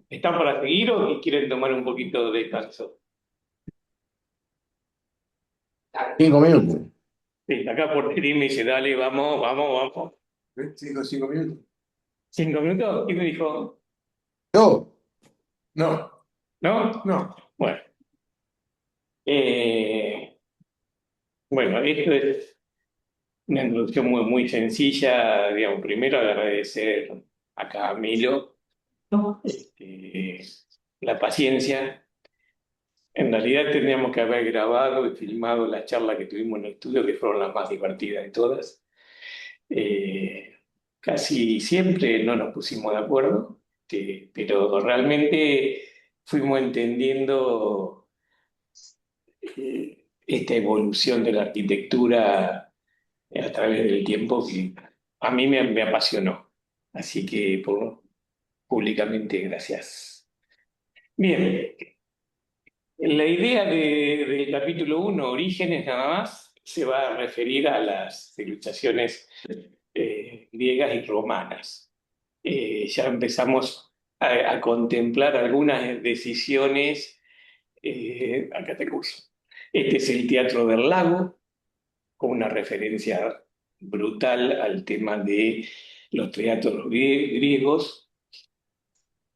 ¿Están para seguir o quieren tomar un poquito de descanso? 5 minutos. Sí, acá por Tiri me dice, dale, vamos, vamos, vamos. 5 minutos. 5 minutos, ¿y me dijo? ¿Yo? No, ¿No? no. Bueno, eh, bueno, esto es una introducción muy, muy sencilla, digamos, primero agradecer a Camilo este, la paciencia. En realidad tendríamos que haber grabado y filmado la charla que tuvimos en el estudio, que fueron las más divertidas de todas. Eh, Casi siempre no nos pusimos de acuerdo, pero realmente fuimos entendiendo esta evolución de la arquitectura a través del tiempo que a mí me apasionó. Así que públicamente gracias. Bien, la idea del capítulo uno, Orígenes nada más, se va a referir a las civilizaciones griegas y romanas. Ya empezamos a contemplar algunas decisiones. Acá te curso. Este es el Teatro del Lago, con una referencia brutal al tema de los teatros griegos,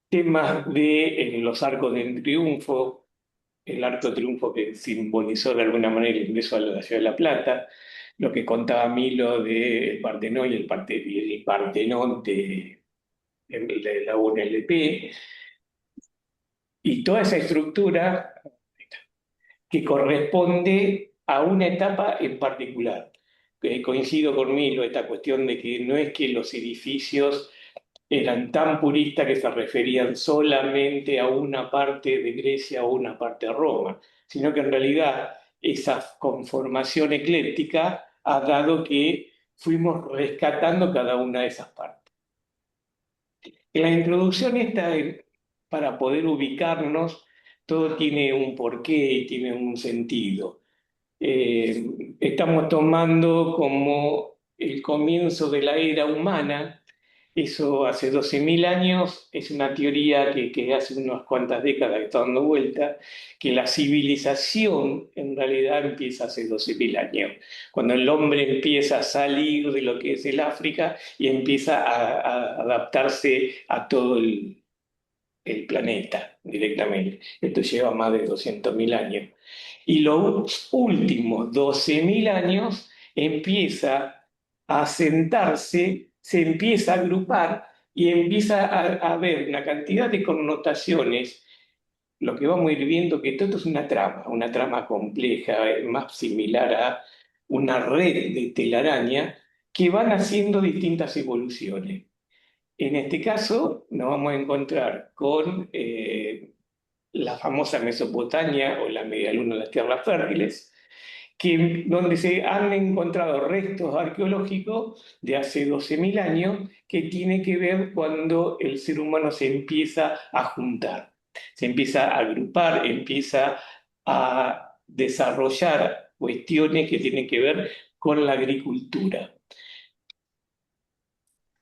temas de los arcos del triunfo, el arco de triunfo que simbolizó de alguna manera el ingreso a la ciudad de La Plata, lo que contaba Milo del Partenón y y el Partenón de la UNLP, y toda esa estructura que corresponde a una etapa en particular. Coincido con Milo esta cuestión de que no es que los edificios eran tan puristas que se referían solamente a una parte de Grecia o una parte de Roma, sino que en realidad esa conformación ecléctica ha dado que fuimos rescatando cada una de esas partes. En la introducción esta, para poder ubicarnos, todo tiene un porqué y tiene un sentido. Estamos tomando como el comienzo de la era humana. Eso hace 12.000 años, es una teoría que hace unas cuantas décadas que está dando vuelta, que la civilización en realidad empieza hace 12.000 años, cuando el hombre empieza a salir de lo que es el África y empieza a adaptarse a todo el planeta directamente. Esto lleva más de 200.000 años. Y los últimos 12.000 años empieza a sentarse, se empieza a agrupar y empieza a haber una cantidad de connotaciones. Lo que vamos a ir viendo que todo esto es una trama compleja, más similar a una red de telaraña que van haciendo distintas evoluciones. En este caso nos vamos a encontrar con la famosa Mesopotamia o la media luna de las tierras fértiles, donde se han encontrado restos arqueológicos de hace 12.000 años que tiene que ver cuando el ser humano se empieza a juntar, se empieza a agrupar, empieza a desarrollar cuestiones que tienen que ver con la agricultura.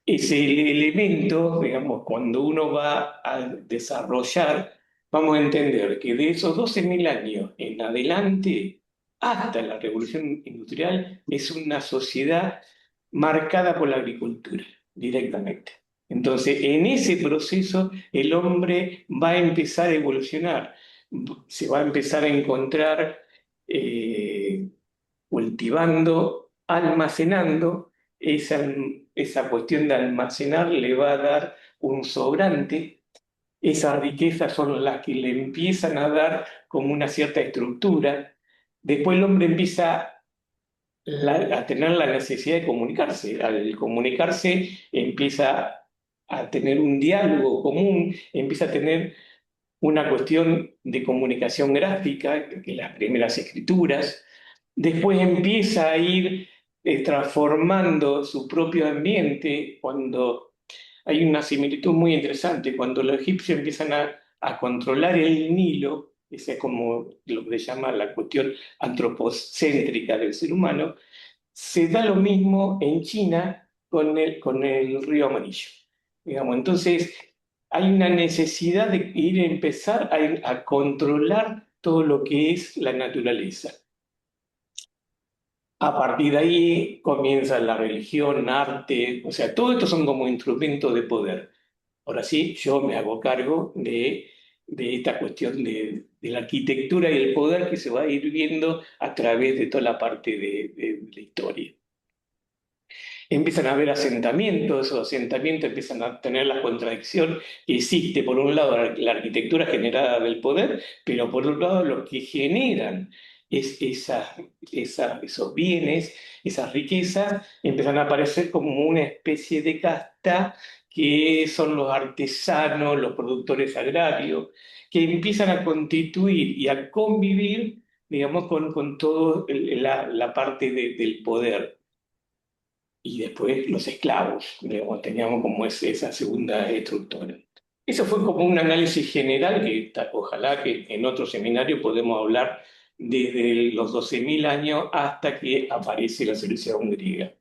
Es el elemento, digamos, cuando uno va a desarrollar, vamos a entender que de esos 12.000 años en adelante, hasta la revolución industrial, es una sociedad marcada por la agricultura, directamente. Entonces, en ese proceso, el hombre va a empezar a evolucionar, se va a empezar a encontrar eh, cultivando, almacenando, esa cuestión de almacenar le va a dar un sobrante, esas riquezas son las que le empiezan a dar como una cierta estructura, después el hombre empieza a tener la necesidad de comunicarse, al comunicarse empieza a tener un diálogo común, empieza a tener una cuestión de comunicación gráfica, que las primeras escrituras, después empieza a ir transformando su propio ambiente cuando hay una similitud muy interesante, cuando los egipcios empiezan a controlar el Nilo, esa es como lo que se llama la cuestión antropocéntrica del ser humano, se da lo mismo en China con el río Amarillo. Digamos, entonces, hay una necesidad de ir a empezar a controlar todo lo que es la naturaleza. A partir de ahí comienza la religión, arte, o sea, todo esto son como instrumentos de poder. Ahora sí, yo me hago cargo de esta cuestión de la arquitectura y el poder que se va a ir viendo a través de toda la parte de la historia. Empiezan a haber asentamientos, esos asentamientos empiezan a tener la contradicción que existe, por un lado, la arquitectura generada del poder, pero por otro lado, lo que generan esos bienes, esas riquezas, empiezan a aparecer como una especie de casta que son los artesanos, los productores agrarios, que empiezan a constituir y a convivir, digamos, con toda la parte del poder y después los esclavos, digamos, teníamos como esa segunda estructura. Eso fue como un análisis general que ojalá que en otro seminario podemos hablar desde los 12.000 años hasta que aparece la civilización griega.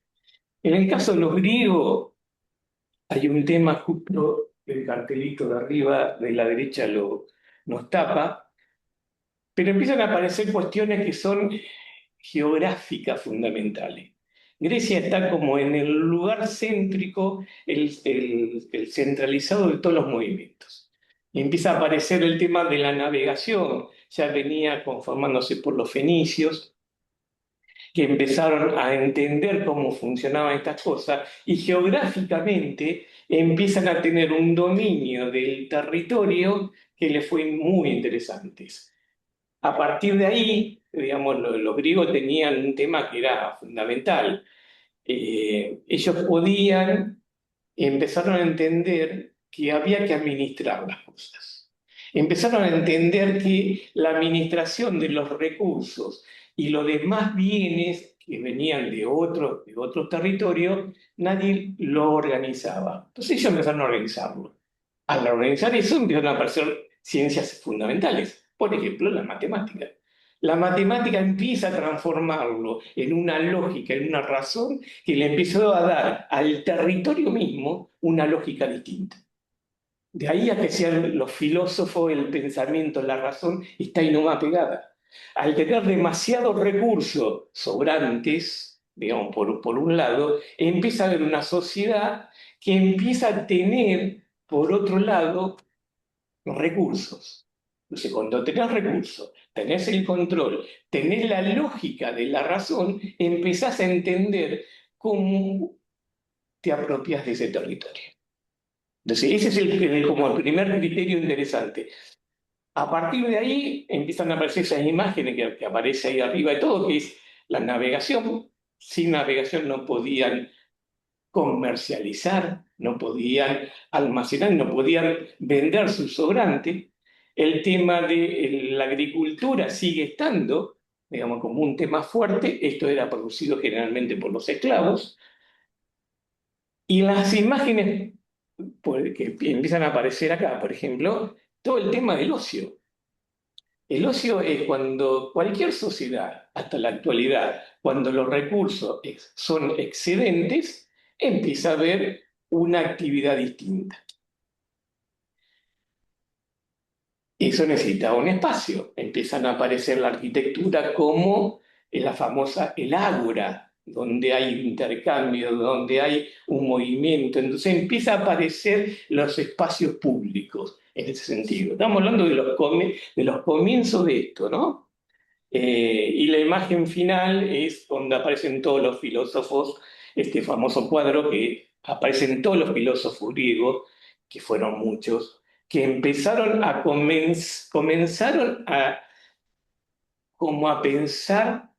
En el caso de los griegos hay un tema justo, el cartelito de arriba de la derecha nos tapa, pero empiezan a aparecer cuestiones que son geográficas fundamentales. Grecia está como en el lugar céntrico, el centralizado de todos los movimientos. Y empieza a aparecer el tema de la navegación, ya venía conformándose por los fenicios, que empezaron a entender cómo funcionaban estas cosas y geográficamente empiezan a tener un dominio del territorio que les fue muy interesante. A partir de ahí, digamos, los griegos tenían un tema que era fundamental. Ellos empezaron a entender que había que administrar las cosas. Empezaron a entender que la administración de los recursos y los demás bienes que venían de otros territorios, nadie lo organizaba. Entonces ellos empezaron a organizarlo. Al organizar eso empezaron a aparecer ciencias fundamentales, por ejemplo, la matemática. La matemática empieza a transformarlo en una lógica, en una razón que le empezó a dar al territorio mismo una lógica distinta. De ahí a que sean los filósofos, el pensamiento, la razón, está ahí nomás pegada. Al tener demasiados recursos sobrantes, digamos, por un lado, empieza a haber una sociedad que empieza a tener, por otro lado, recursos. Entonces, cuando tenés recursos, tenés el control, tenés la lógica de la razón, empezás a entender cómo te apropias de ese territorio. Entonces, ese es como el primer criterio interesante. A partir de ahí empiezan a aparecer esas imágenes que aparece ahí arriba de todo, que es la navegación. Sin navegación no podían comercializar, no podían almacenar, no podían vender su sobrante. El tema de la agricultura sigue estando, digamos, como un tema fuerte. Esto era producido generalmente por los esclavos. Y las imágenes que empiezan a aparecer acá, por ejemplo, todo el tema del ocio. El ocio es cuando cualquier sociedad, hasta la actualidad, cuando los recursos son excedentes, empieza a haber una actividad distinta. Eso necesita un espacio. Empiezan a aparecer la arquitectura como la famosa el ágora, donde hay intercambio, donde hay un movimiento. Entonces empieza a aparecer los espacios públicos en ese sentido. Estamos hablando de los comienzos de esto, ¿no? Y la imagen final es donde aparecen todos los filósofos, este famoso cuadro que aparecen todos los filósofos griegos, que fueron muchos, que empezaron comenzaron como a pensar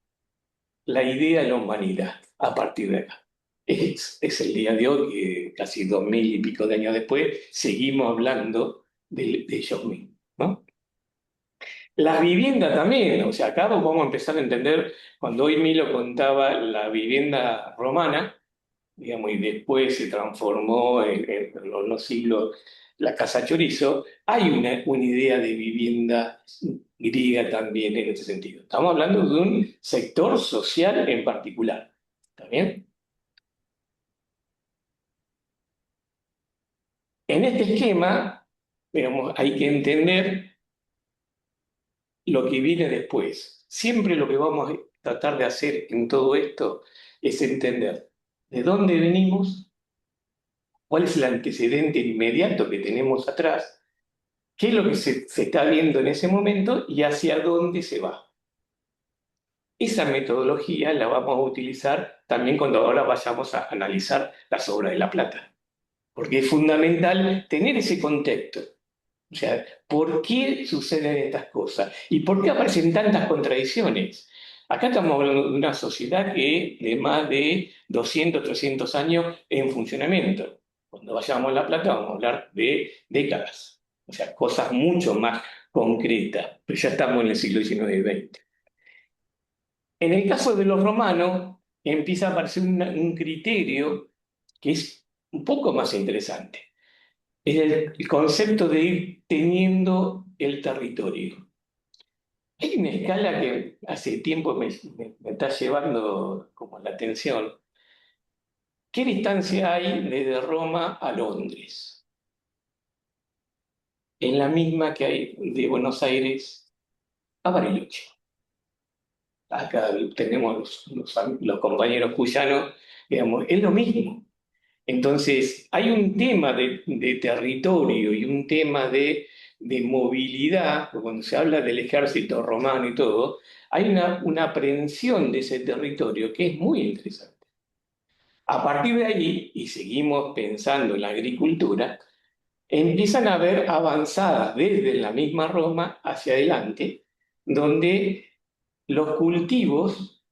la idea de la humanidad a partir de acá. Es el día de hoy que casi 2000 y pico de años después seguimos hablando de ellos mismos, ¿no? La vivienda también, o sea, acá vamos a empezar a entender, cuando hoy Milo contaba la vivienda romana, digamos, y después se transformó en los siglos la casa chorizo, hay una idea de vivienda griega también en ese sentido. Estamos hablando de un sector social en particular, ¿está bien? En este esquema Digamos, hay que entender lo que viene después. Siempre lo que vamos a tratar de hacer en todo esto es entender de dónde venimos, cuál es el antecedente inmediato que tenemos atrás, qué es lo que se está viendo en ese momento y hacia dónde se va. Esa metodología la vamos a utilizar también cuando ahora vayamos a analizar las obras de La Plata, porque es fundamental tener ese contexto. O sea, ¿por qué suceden estas cosas? ¿Y por qué aparecen tantas contradicciones? Acá estamos hablando de una sociedad que de más de 200, 300 años en funcionamiento. Cuando vayamos a La Plata vamos a hablar de décadas, o sea, cosas mucho más concretas, pero ya estamos en el siglo XIX y XX. En el caso de los romanos, empieza a aparecer un criterio que es un poco más interesante. Es el concepto de ir teniendo el territorio. Hay una escala que hace tiempo me está llevando como la atención. ¿Qué distancia hay desde Roma a Londres? En la misma que hay de Buenos Aires a Bariloche. Acá tenemos los compañeros cuyanos, digamos, es lo mismo. Entonces, hay un tema de territorio y un tema de movilidad, cuando se habla del ejército romano y todo, hay una aprehensión de ese territorio que es muy interesante. A partir de ahí, y seguimos pensando en la agricultura, empiezan a haber avanzadas desde la misma Roma hacia adelante, donde los cultivos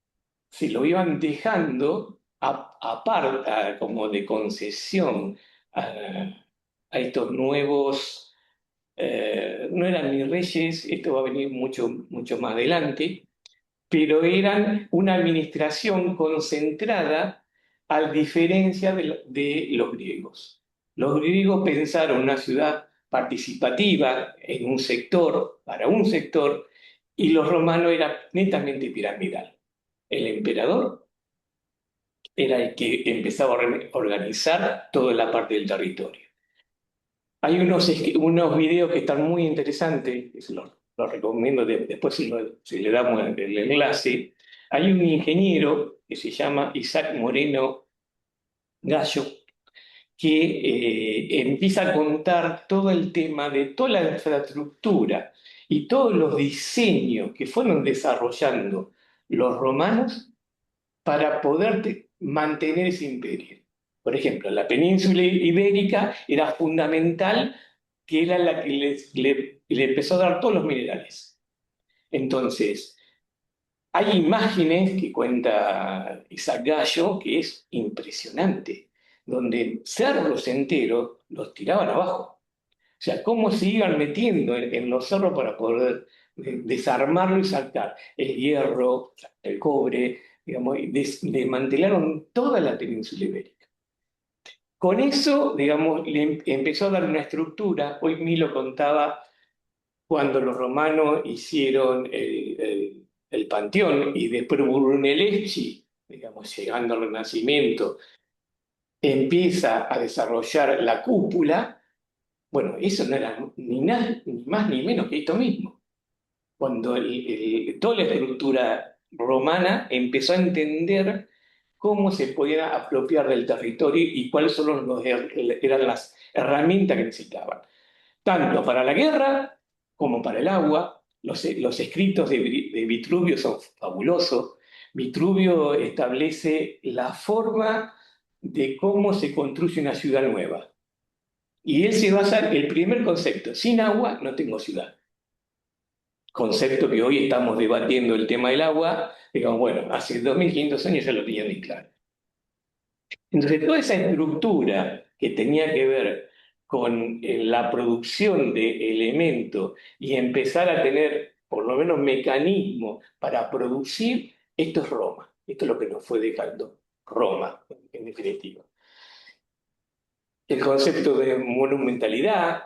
se lo iban dejando aparte, como de concesión a estos nuevos, no eran ni reyes, esto va a venir mucho, mucho más adelante, pero eran una administración concentrada a diferencia de los griegos. Los griegos pensaron una ciudad participativa en un sector, para un sector, y los romanos era netamente piramidal. El emperador era el que empezaba a organizar toda la parte del territorio. Hay unos videos que están muy interesantes, que los recomiendo, después si le damos el enlace. Hay un ingeniero que se llama Isaac Moreno Gallo, que empieza a contar todo el tema de toda la infraestructura y todos los diseños que fueron desarrollando los romanos para poder mantener ese imperio. Por ejemplo, la península ibérica era fundamental, que era la que le empezó a dar todos los minerales. Entonces, hay imágenes que cuenta Isaac Gallo que es impresionante, donde cerros enteros los tiraban abajo. O sea, cómo se iban metiendo en los cerros para poder desarmarlo y sacar el hierro, el cobre, digamos, y desmantelaron toda la península ibérica. Con eso, digamos, empezó a dar una estructura. Hoy Milo contaba cuando los romanos hicieron el Panteón y después Brunelleschi, digamos, llegando al Renacimiento, empieza a desarrollar la cúpula. Bueno, eso no era ni más ni menos que esto mismo. Cuando toda la estructura romana empezó a entender cómo se podía apropiar del territorio y cuáles eran las herramientas que necesitaban, tanto para la guerra como para el agua. Los escritos de Vitruvio son fabulosos. Vitruvio establece la forma de cómo se construye una ciudad nueva. Y él se basa en el primer concepto: sin agua no tengo ciudad. Concepto que hoy estamos debatiendo el tema del agua, digamos, bueno, hace 2500 años ya lo tenían bien claro. Entonces, toda esa estructura que tenía que ver con la producción de elementos y empezar a tener por lo menos mecanismos para producir, esto es Roma. Esto es lo que nos fue dejando Roma, en definitiva. El concepto de monumentalidad,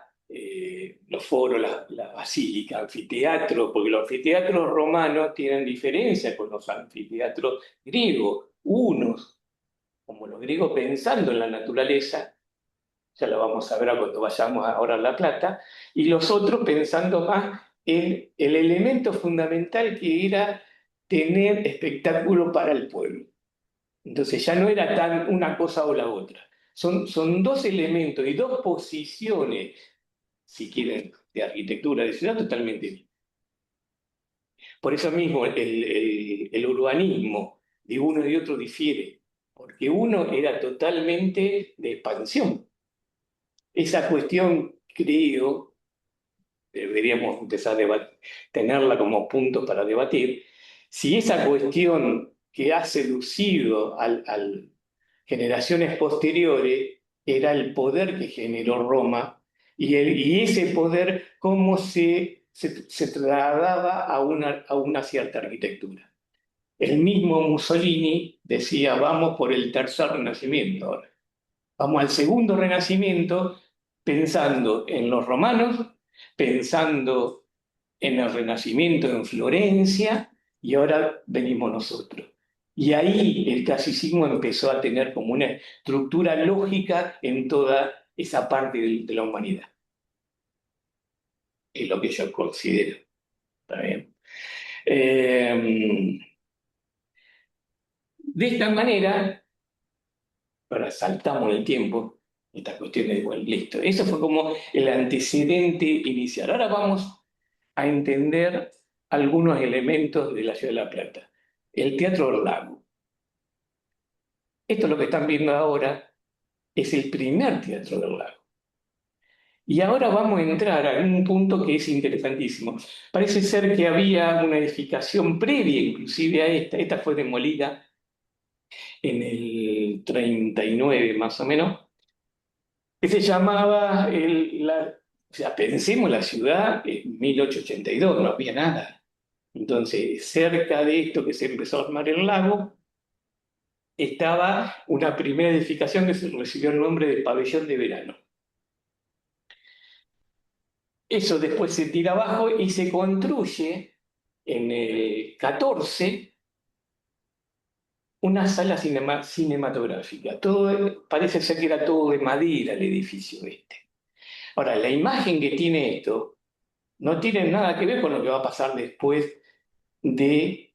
los foros, la basílica, anfiteatro, porque los anfiteatros romanos tienen diferencia con los anfiteatros griegos. Unos, como los griegos, pensando en la naturaleza, ya lo vamos a ver cuando vayamos ahora a La Plata, y los otros pensando más en el elemento fundamental que era tener espectáculo para el pueblo. Entonces ya no era tan una cosa o la otra. Son dos elementos y dos posiciones, si quieren, de arquitectura de ciudad totalmente distintas. Por eso mismo el urbanismo de uno y otro difiere, porque uno era totalmente de expansión. Esa cuestión, creo, deberíamos empezar a tenerla como punto para debatir, si esa cuestión que ha seducido al generaciones posteriores era el poder que generó Roma y ese poder cómo se trasladaba a una cierta arquitectura. El mismo Mussolini decía, vamos por el tercer renacimiento ahora. Vamos al segundo renacimiento pensando en los romanos, pensando en el renacimiento en Florencia y ahora venimos nosotros. Y ahí el clasicismo empezó a tener como una estructura lógica en toda esa parte de la humanidad. Es lo que yo considero. ¿Está bien? De esta manera, ahora saltamos el tiempo, esta cuestión de, bueno, listo. Eso fue como el antecedente inicial. Ahora vamos a entender algunos elementos de la ciudad de La Plata. El Teatro del Lago. Esto es lo que están viendo ahora, es el primer Teatro del Lago. Y ahora vamos a entrar a un punto que es interesantísimo. Parece ser que había una edificación previa inclusive a esta fue demolida en el 39 más o menos, que se llamaba, o sea, pensemos la ciudad en 1882, no había nada. Entonces, cerca de esto que se empezó a armar el lago, estaba una primera edificación que se recibió el nombre de Pabellón de Verano. Eso después se tira abajo y se construye en el 14 una sala cinematográfica. Todo, parece ser que era todo de madera el edificio este. Ahora, la imagen que tiene esto no tiene nada que ver con lo que va a pasar después de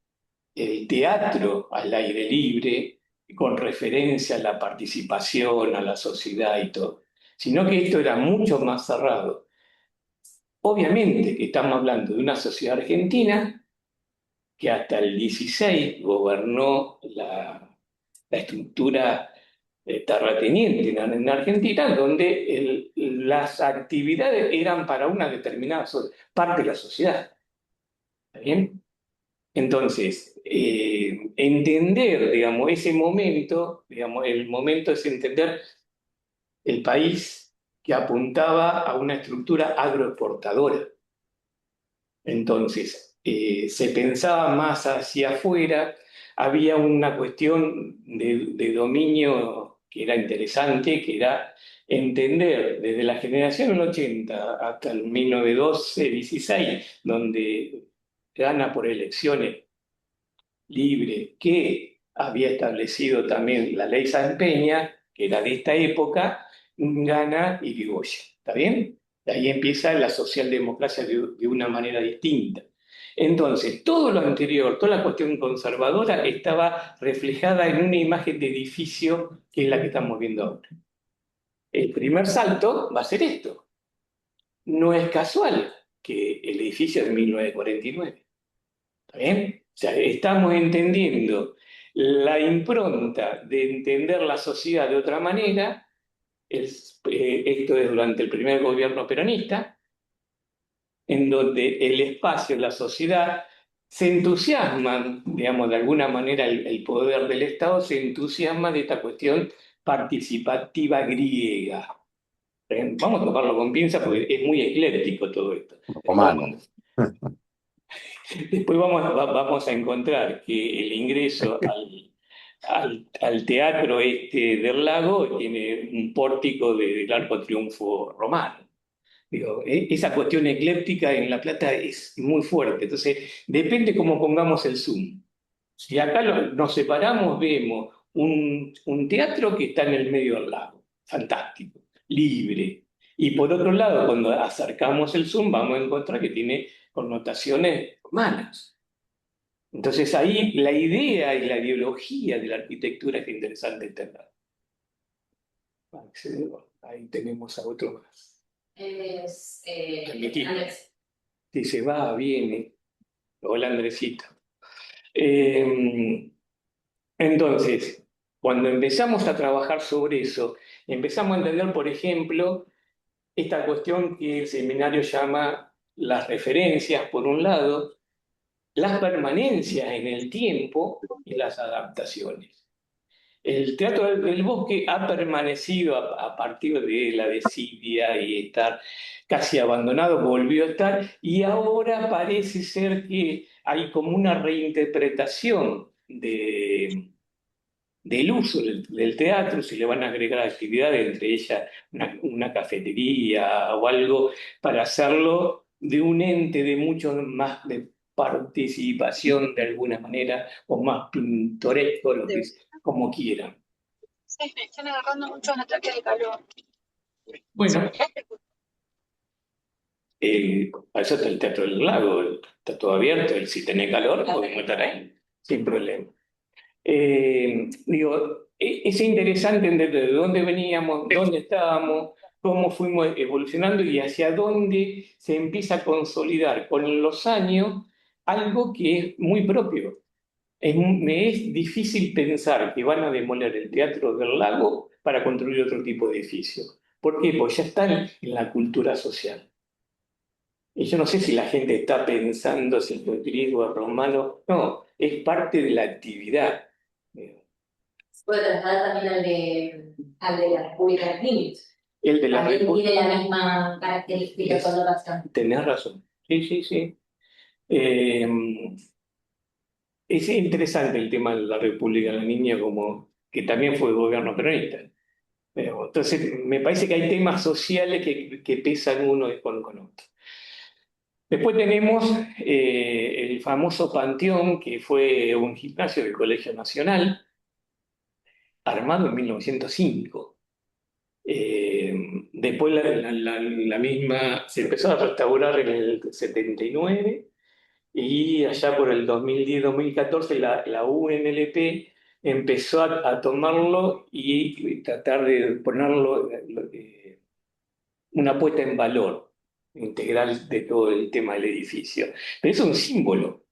el teatro al aire libre, con referencia a la participación, a la sociedad y todo, sino que esto era mucho más cerrado. Obviamente que estamos hablando de una sociedad argentina que hasta el 16 gobernó la estructura terrateniente en Argentina, donde las actividades eran para una determinada parte de la sociedad. ¿Está bien? Entonces, entender, digamos, ese momento, digamos, el momento es entender el país que apuntaba a una estructura agroexportadora. Entonces, se pensaba más hacia afuera, había una cuestión de dominio que era interesante, que era entender desde la generación del 80 hasta el 1912-16, donde gana por elecciones libre, que había establecido también la ley San Peña, que era de esta época, gana Irigoyen. ¿Está bien? De ahí empieza la socialdemocracia de una manera distinta. Entonces, todo lo anterior, toda la cuestión conservadora estaba reflejada en una imagen de edificio que es la que estamos viendo ahora. El primer salto va a ser esto. No es casual que el edificio es de 1949. ¿Está bien? O sea, estamos entendiendo la impronta de entender la sociedad de otra manera. Esto es durante el primer gobierno peronista, en donde el espacio, la sociedad, se entusiasman, digamos, de alguna manera el poder del Estado se entusiasma de esta cuestión participativa griega. Vamos a tomarlo con pinza porque es muy ecléctico todo esto. Romano. Después vamos a encontrar que el ingreso al teatro este del lago tiene un pórtico del Arco Triunfo romano. Digo, esa cuestión ecléptica en La Plata es muy fuerte. Entonces, depende cómo pongamos el zoom. Si acá nos separamos, vemos un teatro que está en el medio del lago. Fantástico. libre. Y por otro lado, cuando acercamos el Zoom, vamos a encontrar que tiene connotaciones humanas. Entonces ahí la idea y la ideología de la arquitectura es interesante entender. Ahí tenemos a otro más. Andrés. Dice, va, viene. Hola, Andresito. Eh, entonces, cuando empezamos a trabajar sobre eso, empezamos a entender, por ejemplo, esta cuestión que el seminario llama las referencias, por un lado, las permanencias en el tiempo y las adaptaciones. El Teatro del Bosque ha permanecido a partir de la desidia y estar casi abandonado, volvió a estar y ahora parece ser que hay como una reinterpretación del uso del teatro, se le van a agregar actividades, entre ellas una cafetería o algo, para hacerlo de un ente de mucho más de participación de alguna manera o más pintoresco, lo que, como quieran. Sí, me están agarrando muchos ataques de calor. Bueno, para eso está el Teatro del Lago, está todo abierto, y si tenés calor podemos estar ahí, sin problema. Es interesante entender de dónde veníamos, dónde estábamos, cómo fuimos evolucionando y hacia dónde se empieza a consolidar con los años algo que es muy propio. Me es difícil pensar que van a demoler el Teatro del Lago para construir otro tipo de edificio. ¿Por qué? Pues ya están en la cultura social. Y yo no sé si la gente está pensando si el griego es romano. No, es parte de la actividad. Puede trasladar también al de la República de Greenwich. El de la También República. tiene la misma característica de coloración. Tenés razón. Sí, sí, sí. Eh, es interesante el tema de la República de la Niña, como que también fue gobierno peronista. Pero, entonces, me parece que hay temas sociales que pesan uno con otro. Después tenemos el famoso Panteón, que fue un gimnasio del Colegio Nacional, armado en 1905. Después la misma se empezó a restaurar en el 79 y allá por el 2010-2014 la UNLP empezó a tomarlo y tratar de ponerlo una puesta en valor integral de todo el tema del edificio. Pero es un símbolo,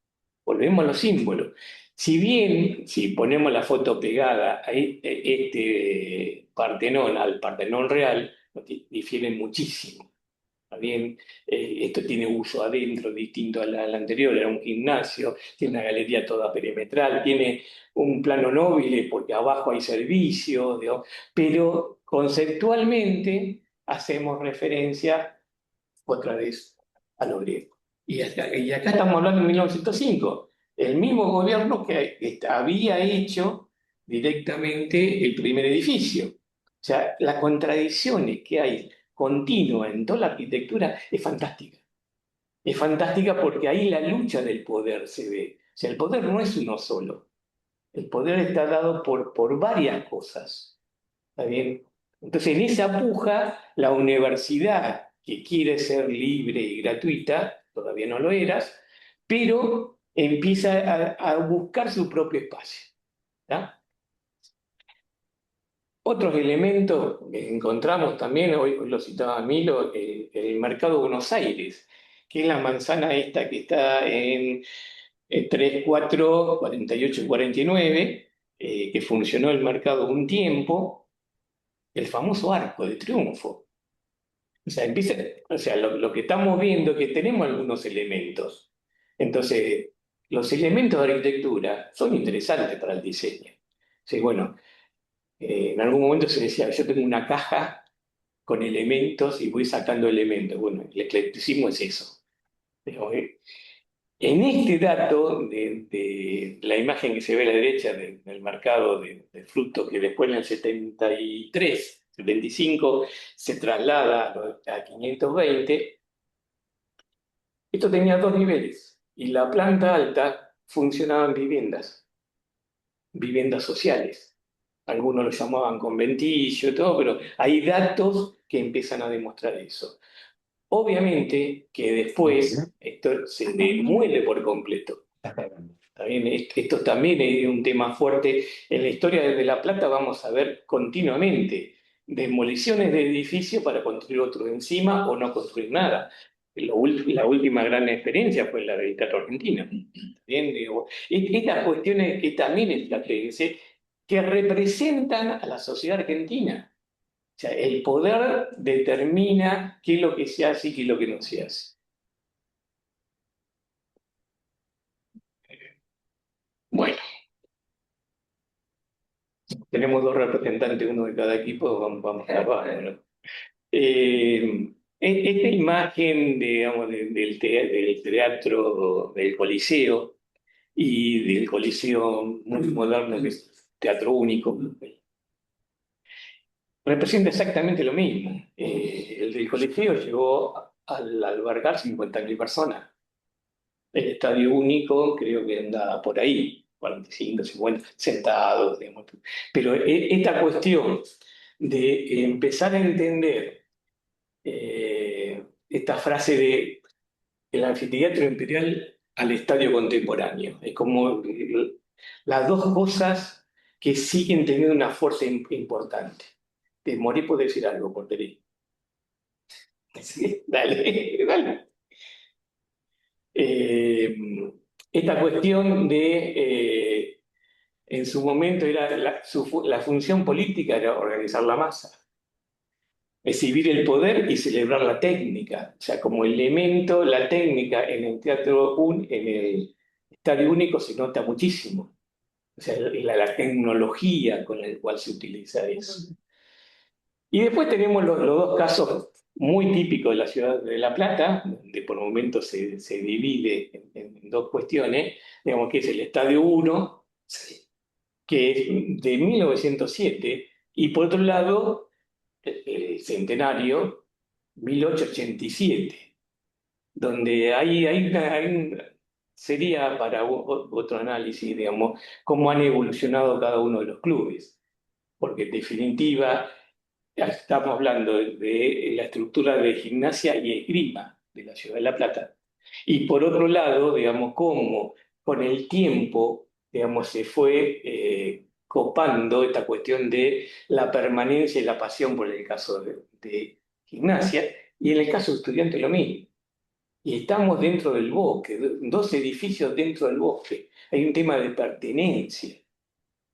volvemos a los símbolos. Si bien, si ponemos la foto pegada a este Partenón al Partenón real, difieren muchísimo. ¿Está bien? Esto tiene uso adentro distinto al anterior, era un gimnasio, tiene una galería toda perimetral, tiene un plano noble porque abajo hay servicios, digamos, pero conceptualmente hacemos referencia otra vez a lo griego. Y acá estamos hablando de 1905, el mismo gobierno que había hecho directamente el primer edificio. O sea, las contradicciones que hay continua en toda la arquitectura es fantástica. Es fantástica porque ahí la lucha del poder se ve. O sea, el poder no es uno solo. El poder está dado por varias cosas. ¿Está bien? Entonces, en esa puja, la universidad, que quiere ser libre y gratuita, todavía no lo eras, pero empieza a buscar su propio espacio. ¿Tá? Otros elementos que encontramos también, hoy lo citaba Milo, el mercado de Buenos Aires, que es la manzana esta que está en 3, 4, 48 y 49, que funcionó el mercado un tiempo, el famoso Arco de Triunfo. O sea, lo que estamos viendo es que tenemos algunos elementos. Entonces, los elementos de arquitectura son interesantes para el diseño. Sí, bueno, en algún momento se decía, yo tengo una caja con elementos y voy sacando elementos. Bueno, el eclecticismo es eso. Pero, en este dato de la imagen que se ve a la derecha del mercado de frutos, que después en el 73, 75 se traslada a 520, esto tenía dos niveles y la planta alta funcionaban viviendas sociales. Algunos lo llamaban conventillo y todo, pero hay datos que empiezan a demostrar eso. Obviamente que después esto se demuele por completo. ¿Está bien? Esto también es un tema fuerte. En la historia de La Plata vamos a ver continuamente demoliciones de edificios para construir otro encima o no construir nada. La última gran experiencia fue la del Teatro Argentino. Bien, digo, estas cuestiones que también es platense, que representan a la sociedad argentina. O sea, el poder determina qué es lo que se hace y qué es lo que no se hace. Bueno, tenemos dos representantes, uno de cada equipo, vamos a abajo, ¿no? Esta imagen, digamos, del teatro del Coliseo y del Coliseo muy moderno, que es teatro único, representa exactamente lo mismo. El del Coliseo llegó al albergar 50.000 personas. El estadio único creo que anda por ahí, 45, 50, sentados, digamos. Pero esta cuestión de empezar a entender esta frase de el anfiteatro imperial al estadio contemporáneo, es como las dos cosas que siguen teniendo una fuerza importante. De Morí puede decir algo, Porterí. Sí, dale, dale. Eh, esta cuestión de, en su momento, era la función política era organizar la masa, exhibir el poder y celebrar la técnica. O sea, como elemento, la técnica en el en el estadio único se nota muchísimo. O sea, la tecnología con la cual se utiliza eso. Y después tenemos los dos casos muy típicos de la ciudad de La Plata, donde por momentos se divide en dos cuestiones, digamos que es el Estadio 1, que es de 1907, y por otro lado, el Centenario, 1887, donde sería para otro análisis, digamos, cómo han evolucionado cada uno de los clubes, porque en definitiva estamos hablando de la estructura de Gimnasia y Esgrima de la ciudad de La Plata. Y por otro lado, digamos, cómo con el tiempo, digamos, se fue copando esta cuestión de la permanencia y la pasión por el caso de Gimnasia, y en el caso de Estudiantes lo mismo. Y estamos dentro del bosque, dos edificios dentro del bosque. Hay un tema de pertenencia.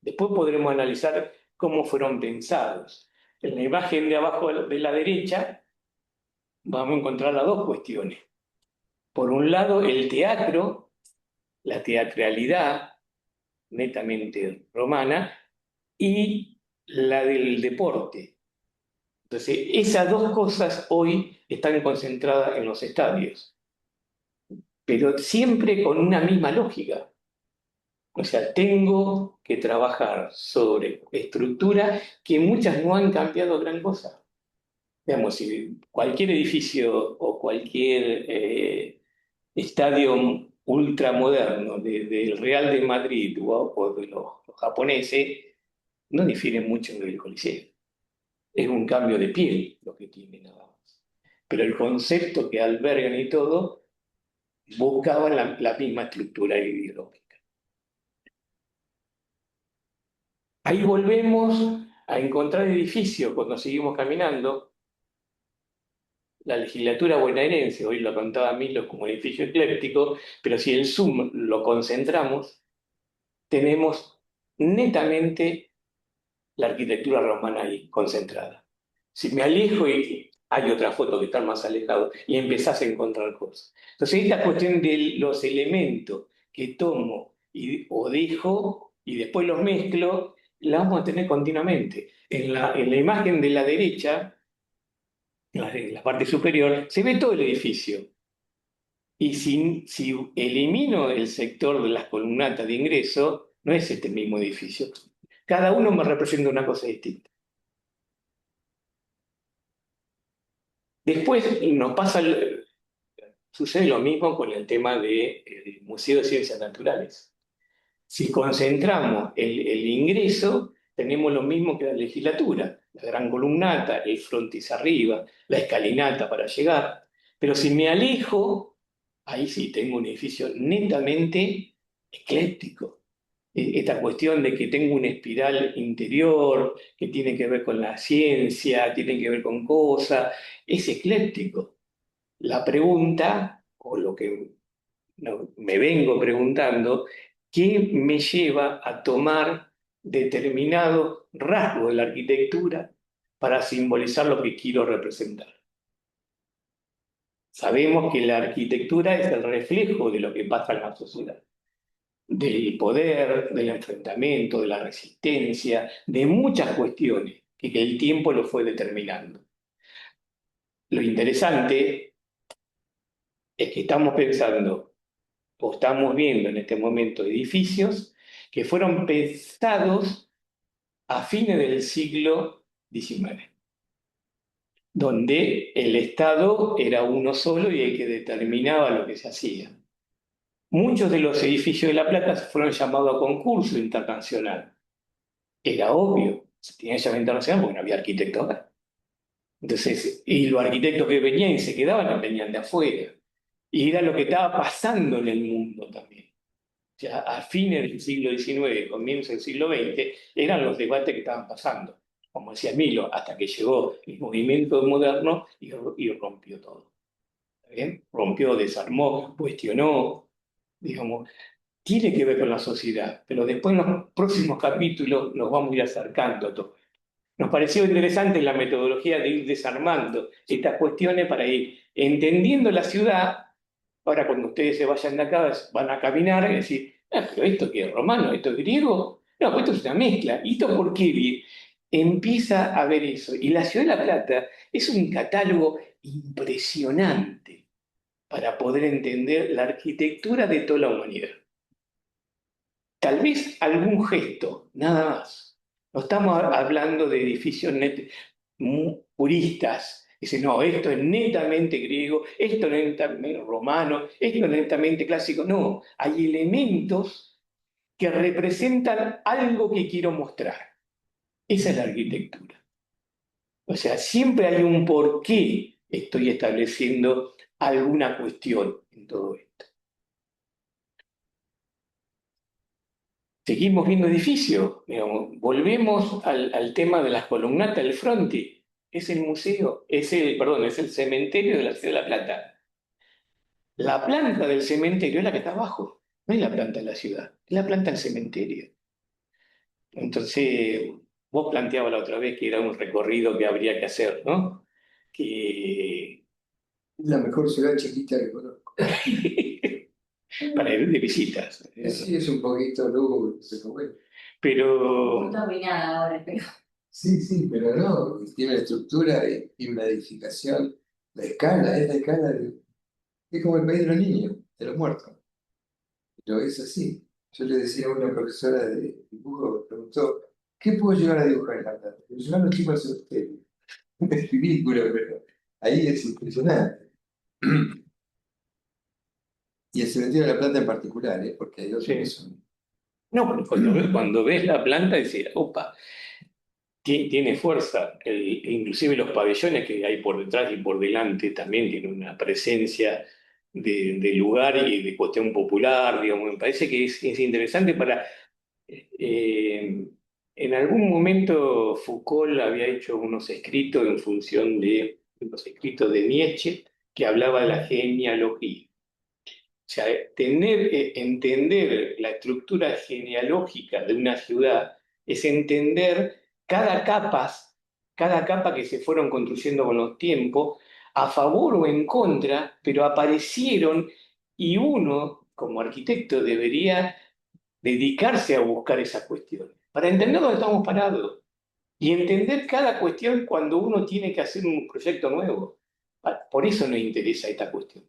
Después podremos analizar cómo fueron pensados. En la imagen de abajo de la derecha vamos a encontrar las dos cuestiones. Por un lado, el teatro, la teatralidad netamente romana, y la del deporte. Entonces, esas dos cosas hoy están concentradas en los estadios, pero siempre con una misma lógica. O sea, tengo que trabajar sobre estructuras que muchas no han cambiado gran cosa. Digamos, si cualquier edificio o cualquier estadio ultramoderno del Real de Madrid o de los japoneses no difiere mucho del Coliseo. Es un cambio de piel lo que tiene nada más. Pero el concepto que albergan y todo buscaban la misma estructura ideológica. Ahí volvemos a encontrar edificios cuando seguimos caminando. La legislatura bonaerense, hoy lo contaba Milo como edificio ecléptico, pero si el zoom lo concentramos, tenemos netamente la arquitectura romana ahí concentrada. Si me alejo y hay otra foto que está más alejado y empezás a encontrar cosas. Entonces, esta cuestión de los elementos que tomo o dejo y después los mezclo, la vamos a tener continuamente. En la imagen de la derecha, en la parte superior, se ve todo el edificio. Y si elimino el sector de las columnatas de ingreso, no es este mismo edificio. Cada uno me representa una cosa distinta. Después sucede lo mismo con el tema del Museo de Ciencias Naturales. Si concentramos el ingreso, tenemos lo mismo que la legislatura. la gran columnata, el frontis arriba, la escalinata para llegar. Pero si me alejo, ahí sí tengo un edificio netamente ecléctico. Esta cuestión de que tengo una espiral interior que tiene que ver con la ciencia, tiene que ver con cosas, es ecléctico. La pregunta, o lo que me vengo preguntando, ¿qué me lleva a tomar determinado rasgo de la arquitectura para simbolizar lo que quiero representar? Sabemos que la arquitectura es el reflejo de lo que pasa en la sociedad, del poder, del enfrentamiento, de la resistencia, de muchas cuestiones que el tiempo lo fue determinando. Lo interesante es que estamos pensando o estamos viendo en este momento edificios que fueron pensados a fines del siglo XIX, donde el Estado era uno solo y el que determinaba lo que se hacía. Muchos de los edificios de La Plata fueron llamados a concurso internacional. Era obvio, se tenía que llamar internacional porque no había arquitectos acá. Entonces, y los arquitectos que venían y se quedaban venían de afuera. Y era lo que estaba pasando en el mundo también. Ya a fines del siglo XIX, comienzo del siglo XX, eran los debates que estaban pasando, como decía Milo, hasta que llegó el movimiento moderno y rompió todo. ¿Está bien? Rompió, desarmó, cuestionó, digamos, tiene que ver con la sociedad, pero después en los próximos capítulos nos vamos a ir acercando a todo. Nos pareció interesante la metodología de ir desarmando estas cuestiones para ir entendiendo la ciudad. Ahora, cuando ustedes se vayan de acá, van a caminar y decir, ah, pero ¿esto qué es romano? ¿Esto es griego? No, pues esto es una mezcla. ¿Y esto por qué? Empieza a ver eso. Y la ciudad de La Plata es un catálogo impresionante para poder entender la arquitectura de toda la humanidad. Tal vez algún gesto, nada más. No estamos hablando de edificios puristas. Dicen, no, esto es netamente griego, esto es netamente romano, esto es netamente clásico. No, hay elementos que representan algo que quiero mostrar. Esa es la arquitectura. O sea, siempre hay un por qué estoy estableciendo alguna cuestión en todo esto. Seguimos viendo edificios, digamos, volvemos al tema de las columnatas del frontis. Es el museo, perdón, es el cementerio de la ciudad de La Plata. La planta del cementerio es la que está abajo, no es la planta de la ciudad, es la planta del cementerio. Entonces, vos planteabas la otra vez que era un recorrido que habría que hacer, ¿no? Que La mejor ciudad chiquita que conozco. para ir de visitas. Sí, es un poquito lúgubre, pero bueno. Pero No dominada ahora, pero. Sí, sí, pero no, tiene estructura y una edificación. La escala, es la escala es como el país de los niños, de los muertos. Pero es así. Yo le decía a una profesora de dibujo, me preguntó, ¿qué puedo llegar a dibujar en la plata? Yo llevar a los chicos al cementerio. Es ridículo, pero ahí es impresionante. Y el cementerio de la plata en particular, ¿eh? Porque hay otros que sí. son. No, pero cuando ves la planta, decís, opa, tiene fuerza. Inclusive los pabellones que hay por detrás y por delante también tienen una presencia de lugar y de cuestión popular, digamos. Me parece que es interesante para... en algún momento Foucault había hecho unos escritos en función de los escritos de Nietzsche que hablaba de la genealogía. O sea, entender la estructura genealógica de una ciudad es entender cada capa que se fueron construyendo con los tiempos, a favor o en contra, pero aparecieron y uno, como arquitecto, debería dedicarse a buscar esas cuestiones, para entender dónde estamos parados y entender cada cuestión cuando uno tiene que hacer un proyecto nuevo. Por eso nos interesa esta cuestión.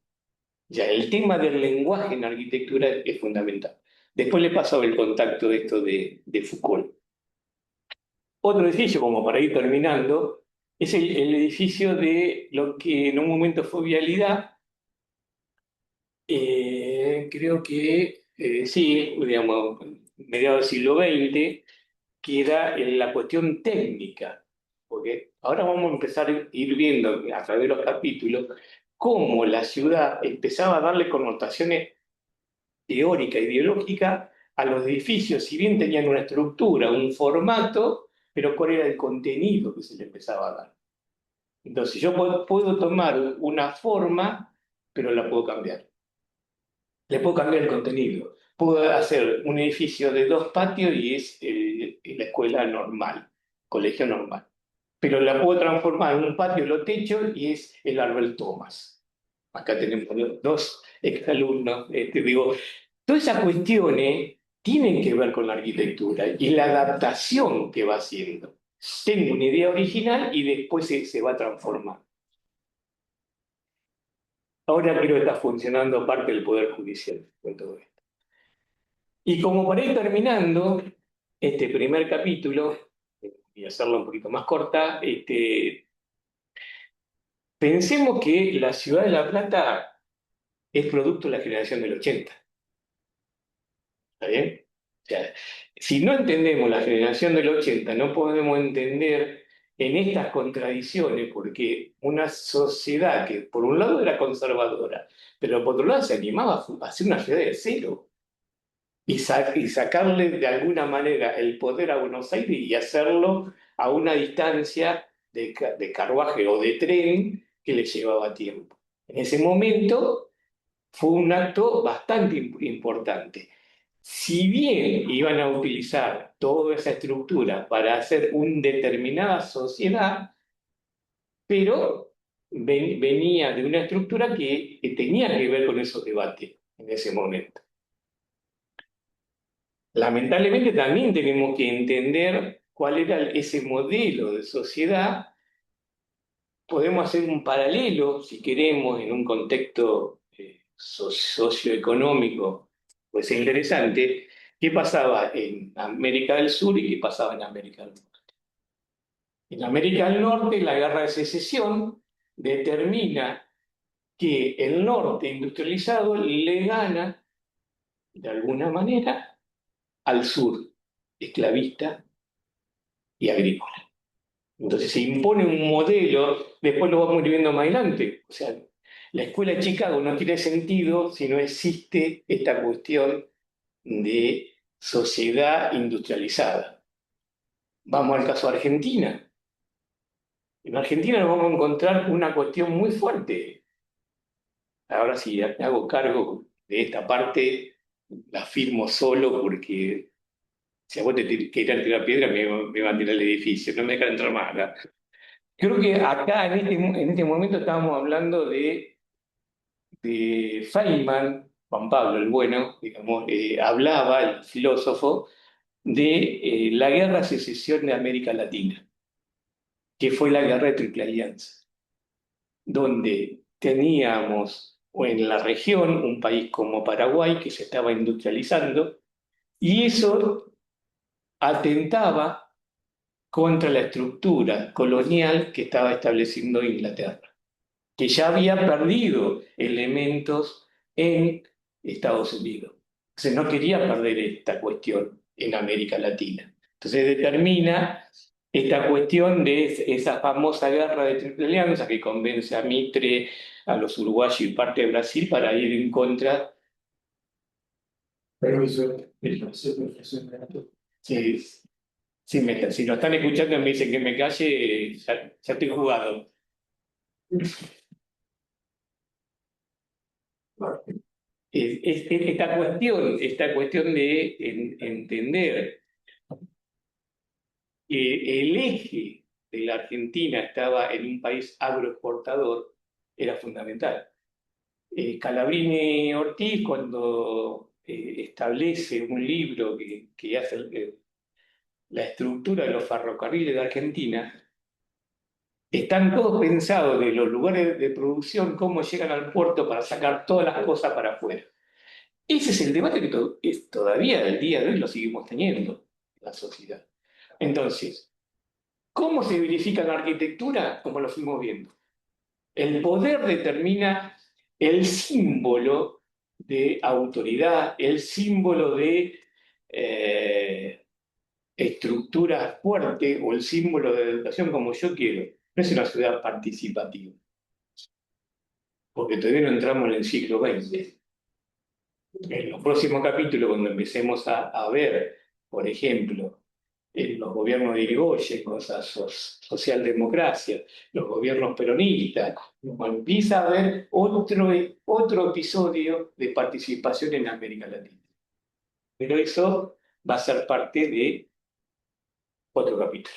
Ya, el tema del lenguaje en arquitectura es fundamental. Después le paso el contacto de esto de Foucault. Otro edificio, como para ir terminando, es el edificio de lo que en un momento fue Vialidad. Creo que sí, digamos, mediados del siglo XX, que era la cuestión técnica. porque ahora vamos a empezar a ir viendo a través de los capítulos cómo la ciudad empezaba a darle connotaciones teóricas, ideológicas a los edificios, si bien tenían una estructura, un formato, pero cuál era el contenido que se le empezaba a dar. Entonces yo puedo tomar una forma, pero la puedo cambiar. Le puedo cambiar el contenido. Puedo hacer un edificio de 2 patios y es la escuela normal, colegio normal. Pero la puedo transformar en un patio los techos y es el Arbel Thomas. Acá tenemos dos exalumnos. Digo, todas esas cuestiones tienen que ver con la arquitectura y la adaptación que va haciendo. Tengo una idea original y después se va a transformar. Ahora creo que está funcionando parte del Poder Judicial con todo esto. Y como para ir terminando este primer capítulo, y hacerlo un poquito más corta, pensemos que la ciudad de La Plata es producto de la generación del 80. ¿Está bien? O sea, si no entendemos la generación del 80, no podemos entender en estas contradicciones, porque una sociedad que por un lado era conservadora, pero por otro lado se animaba a hacer una ciudad de cero y sacarle de alguna manera el poder a Buenos Aires y hacerlo a una distancia de carruaje o de tren que le llevaba tiempo. En ese momento fue un acto bastante importante. Si bien iban a utilizar toda esa estructura para hacer una determinada sociedad, pero venía de una estructura que tenía que ver con esos debates en ese momento. Lamentablemente también tenemos que entender cuál era ese modelo de sociedad. Podemos hacer un paralelo, si queremos, en un contexto socioeconómico, pues es interesante, qué pasaba en América del Sur y qué pasaba en América del Norte. En América del Norte, la guerra de secesión determina que el norte industrializado le gana, de alguna manera, al sur esclavista y agrícola. Entonces se impone un modelo, después lo vamos a ir viendo más adelante. O sea, la escuela de Chicago no tiene sentido si no existe esta cuestión de sociedad industrializada. Vamos al caso de Argentina. En Argentina nos vamos a encontrar una cuestión muy fuerte. Ahora sí, me hago cargo de esta parte, la firmo solo porque si a vos te querés tirar piedra me va a tirar el edificio, no me dejan entrar más acá. Creo que acá en este momento estábamos hablando de Feynman, Juan Pablo el Bueno, digamos, hablaba, el filósofo, de la guerra de secesión de América Latina, que fue la guerra de Triple Alianza, donde teníamos en la región un país como Paraguay que se estaba industrializando y eso atentaba contra la estructura colonial que estaba estableciendo Inglaterra, que ya había perdido elementos en Estados Unidos. Entonces no quería perder esta cuestión en América Latina. Entonces determina esta cuestión de esa famosa guerra de Triple Alianza que convence a Mitre, a los uruguayos y parte de Brasil para ir en contra. Permiso. Sí, si lo están escuchando y me dicen que me calle, ya estoy jugado. Esta cuestión de entender que el eje de la Argentina estaba en un país agroexportador era fundamental. Calabrini Ortiz, cuando establece un libro que hace la estructura de los ferrocarriles de Argentina, están todos pensados de los lugares de producción, cómo llegan al puerto para sacar todas las cosas para afuera. Ese es el debate que todavía al día de hoy lo seguimos teniendo en la sociedad. Entonces, ¿cómo se verifica la arquitectura? Como lo fuimos viendo. El poder determina el símbolo de autoridad, el símbolo de estructura fuerte o el símbolo de educación como yo quiero. No es una ciudad participativa, porque todavía no entramos en el siglo XX. En los próximos capítulos, cuando empecemos a ver, por ejemplo, en los gobiernos de Irigoyen, con esa socialdemocracia, los gobiernos peronistas, cuando empieza a haber otro episodio de participación en América Latina. Pero eso va a ser parte de otro capítulo.